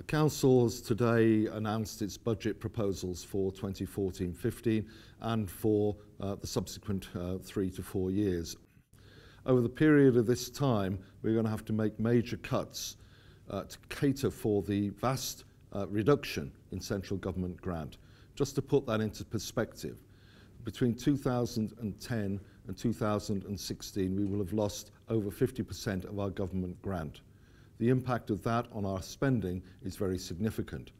Council has today announced its budget proposals for 2014-15 and for the subsequent 3 to 4 years. Over the period of this time, we're going to have to make major cuts to cater for the vast reduction in central government grant. Just to put that into perspective, between 2010 and 2016, we will have lost over 50% of our government grant. The impact of that on our spending is very significant.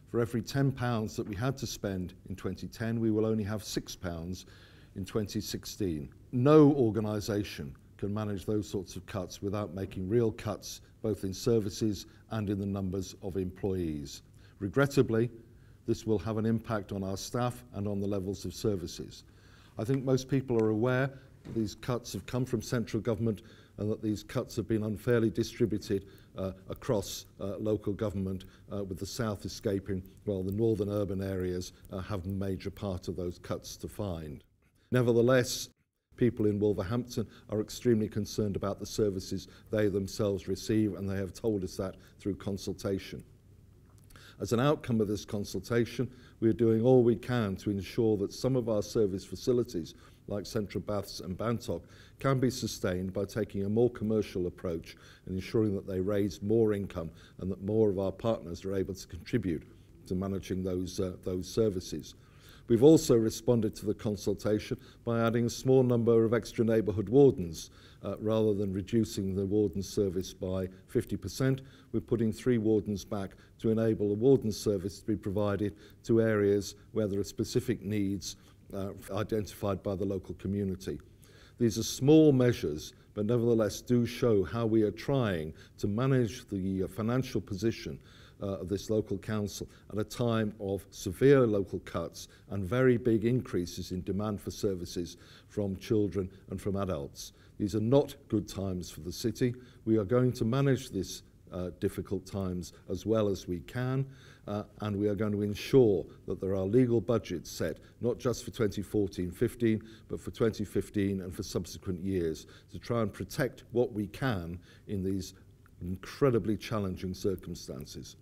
For every £10 that we had to spend in 2010, we will only have £6 in 2016. No organisation can manage those sorts of cuts without making real cuts both in services and in the numbers of employees. Regrettably, this will have an impact on our staff and on the levels of services. I think most people are aware that these cuts have come from central government and that these cuts have been unfairly distributed across local government, with the south escaping while the northern urban areas have a major part of those cuts to find. Nevertheless, people in Wolverhampton are extremely concerned about the services they themselves receive, and they have told us that through consultation. As an outcome of this consultation, we are doing all we can to ensure that some of our service facilities, like Central Baths and Bantock, can be sustained by taking a more commercial approach and ensuring that they raise more income and that more of our partners are able to contribute to managing those services. We've also responded to the consultation by adding a small number of extra neighbourhood wardens. Rather than reducing the warden service by 50%, we're putting 3 wardens back to enable a warden service to be provided to areas where there are specific needs identified by the local community. These are small measures, but nevertheless do show how we are trying to manage the financial position of this local council at a time of severe local cuts and very big increases in demand for services from children and from adults. These are not good times for the city. We are going to manage this difficult times as well as we can, and we are going to ensure that there are legal budgets set, not just for 2014-15, but for 2015 and for subsequent years, to try and protect what we can in these incredibly challenging circumstances.